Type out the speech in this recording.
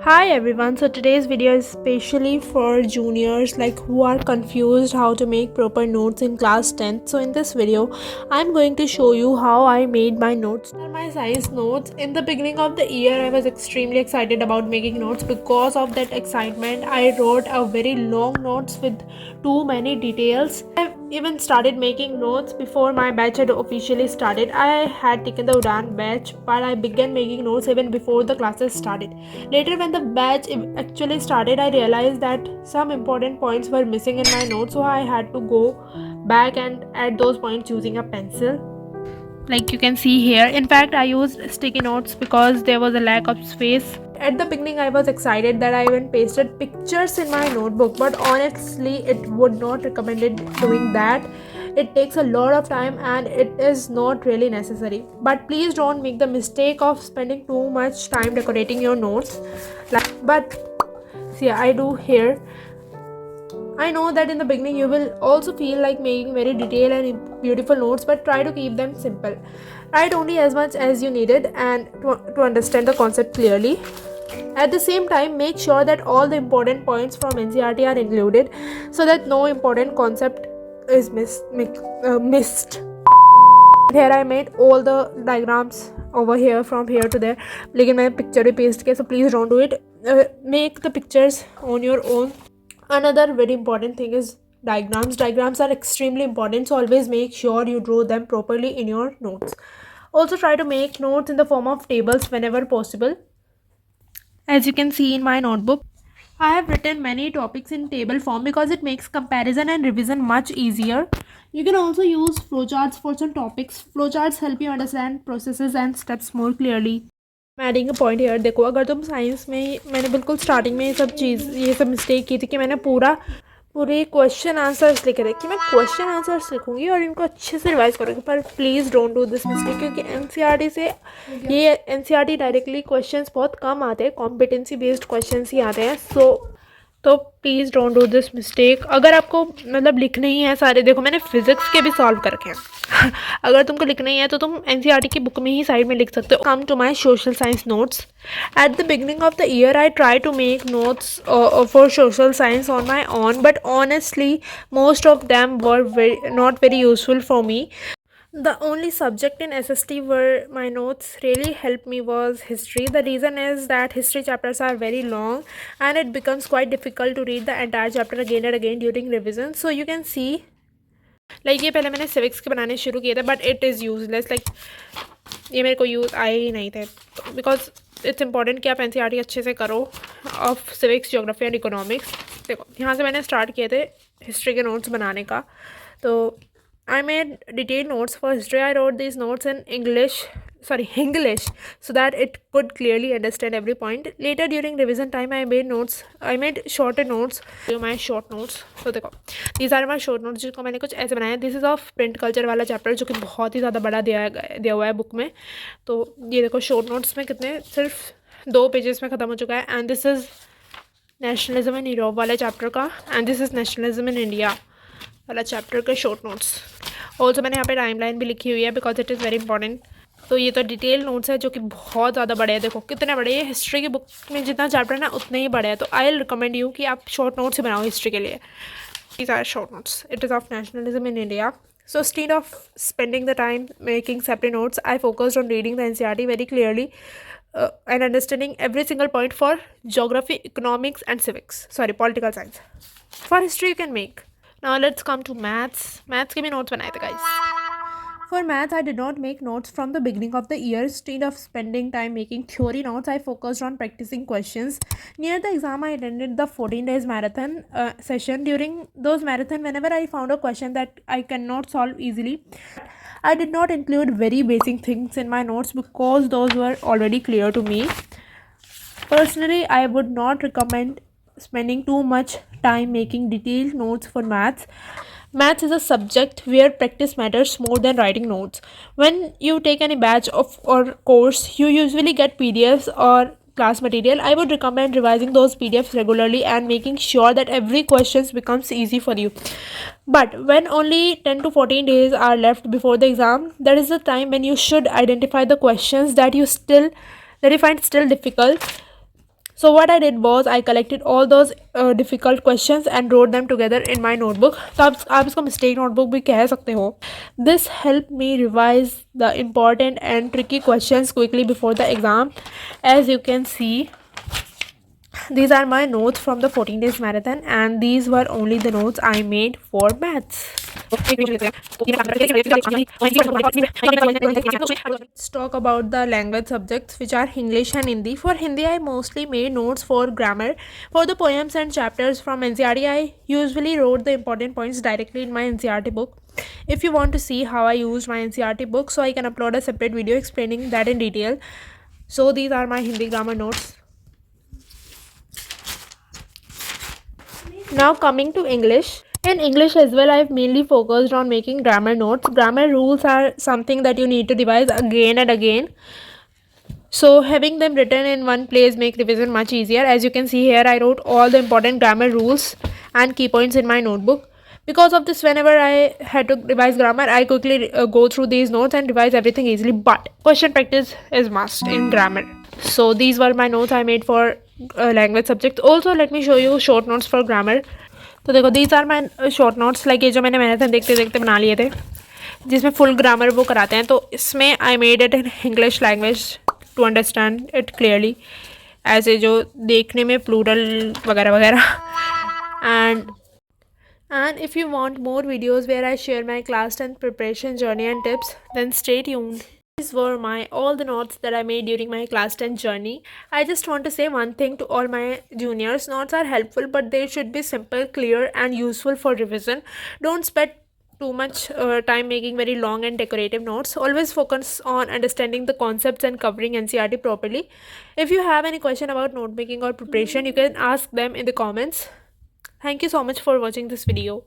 Hi everyone, so today's video is specially for juniors like who are confused how to make proper notes in class 10th. So in this video, I'm going to show you how I made my notes. These are my science notes. In the beginning of the year, I was extremely excited about making notes. Because of that excitement, I wrote a very long notes with too many details. I even started making notes before my batch had officially started. I had taken the Udan batch, but I began making notes even before the classes started. Later, when the batch actually started, I realized that some important points were missing in my notes, so I had to go back and add those points using a pencil. Like you can see here. In fact, I used sticky notes because there was a lack of space. At the beginning, I was excited that I even pasted pictures in my notebook, but honestly, it would not recommended doing that. It takes a lot of time and it is not really necessary. But please don't make the mistake of spending too much time decorating your notes. But see, I do here. I know that in the beginning you will also feel like making very detailed and beautiful notes, but try to keep them simple. Write only as much as you needed and to understand the concept clearly. At the same time, make sure that all the important points from NCERT are included so that no important concept is missed. Here I made all the diagrams over here from here to there. लेकिन मैं picture भी paste किया, so please don't do it. Make the pictures on your own. Another very important thing is diagrams. Diagrams are extremely important, so always make sure you draw them properly in your notes. Also try to make notes in the form of tables whenever possible. As you can see in my notebook, I have written many topics in table form because it makes comparison and revision much easier. You can also use flowcharts for some topics. Flowcharts help you understand processes and steps more clearly. मैं adding a point here देखो, अगर तुम science में मैंने बिल्कुल starting में ये सब मिस्टेक की थी कि मैंने पूरे क्वेश्चन आंसर्स लिखे थे कि मैं क्वेश्चन आंसर्स लिखूंगी और इनको अच्छे से रिवाइज करूँगी, पर please don't do this mistake क्योंकि एनसीईआरटी डायरेक्टली क्वेश्चंस बहुत कम आते हैं, कॉम्पिटेंसी बेस्ड क्वेश्चंस ही आते हैं. तो please don't do this mistake. अगर आपको मतलब लिखने ही है सारे, देखो मैंने फिजिक्स के भी सॉल्व करके हैं. अगर तुमको लिखना ही है तो तुम एनसीईआरटी की बुक में ही साइड में लिख सकते हो. Come to my social science notes. At the beginning of the year, I tried to make notes for social science on my own, but honestly, most of them were not very useful for me. The only subject in SST where my notes really helped me was history. The reason is that history chapters are very long and it becomes quite difficult to read the entire chapter again and again during revision. So you can see, like ये पहले मैंने civics के बनाने शुरू किए थे, but it is useless. Like ये मेरे को यूज़ आए ही नहीं थे बिकॉज इट्स इम्पॉर्टेंट कि आप एनसीईआरटी अच्छे से करो of civics, geography and economics. देखो यहाँ से मैंने स्टार्ट किए थे हिस्ट्री के नोट्स बनाने का. तो I made detailed notes for history. I wrote these notes in English, so that it could clearly understand every point. Later during revision time, I made shorter notes. My short notes. So देखो, these are my short notes जिनको मैंने कुछ ऐसे बनाया. This is of print culture वाला chapter जो कि बहुत ही ज़्यादा बड़ा दिया हुआ है बुक में. तो ये देखो शॉर्ट नोट्स में कितने सिर्फ 2 पेजेस में ख़त्म हो चुका है. And this is nationalism in Europe वाले चैप्टर का, and this is nationalism in India वाला चैप्टर के शॉर्ट नोट्स. ऑल्सो मैंने यहाँ पे टाइमलाइन भी लिखी हुई है because it is very important. तो ये तो डिटेल नोट्स है जो कि बहुत ज़्यादा बड़े हैं. देखो कितने बड़े. ये हिस्ट्री की बुक में जितना चैप्टर है ना उतने ही बड़े हैं. तो आई विल रिकमेंड यू कि आप शॉर्ट नोट्स ही बनाओ हिस्ट्री के लिए. These are short notes. It is of nationalism in India. So instead of spending the time making separate notes, I focused on reading the NCERT very clearly and understanding every single point for geography, economics and civics. Sorry, political science. For history you can make. Now let's come to maths. Maths के भी notes बनाए थे guys. For maths, I did not make notes from the beginning of the year. Instead of spending time making theory notes, I focused on practicing questions. Near the exam, I attended the 14 days marathon session. During those marathon, whenever I found a question that I cannot solve easily, I did not include very basic things in my notes because those were already clear to me. Personally, I would not recommend spending too much time making detailed notes for maths. Maths is a subject where practice matters more than writing notes. When you take any batch or course, you usually get PDFs or class material. I would recommend revising those PDFs regularly and making sure that every question becomes easy for you. But when only 10 to 14 days are left before the exam, that is the time when you should identify the questions that you find still difficult. So what I did was I collected all those difficult questions and wrote them together in my notebook. तो आप इसको mistake notebook भी कह सकते हो. This helped me revise the important and tricky questions quickly before the exam. As you can see, these are my notes from the 14 days marathon, and these were only the notes I made for maths. Let's talk about the language subjects, which are English and Hindi. For Hindi, I mostly made notes for grammar. For the poems and chapters from NCERT, I usually wrote the important points directly in my NCERT book. If you want to see how I used my NCERT book, so I can upload a separate video explaining that in detail. So these are my Hindi grammar notes. Now coming to English. In English as well, I've mainly focused on making grammar notes. Grammar rules are something that you need to revise again and again. So having them written in one place make revision much easier. As you can see here, I wrote all the important grammar rules and key points in my notebook. Because of this, whenever I had to revise grammar, I quickly go through these notes and revise everything easily. But question practice is must in grammar. So these were my notes I made for language subject. Also, let me show you short notes for grammar. तो देखो, these are my short notes, like ये जो मैंने marathon देखते देखते बना लिए थे, जिसमें फुल ग्रामर वो कराते हैं. तो इसमें I made it in English language to understand it clearly, ऐसे जो देखने में प्लूरल वगैरह वगैरह. And if you want more videos where I share my class 10th preparation journey and tips, then stay tuned. These were all the notes that I made during my class 10 journey. I just want to say one thing to all my juniors. Notes are helpful, but they should be simple, clear and useful for revision. Don't spend too much time making very long and decorative notes. Always focus on understanding the concepts and covering NCERT properly. If you have any question about note making or preparation, you can ask them in the comments. Thank you so much for watching this video.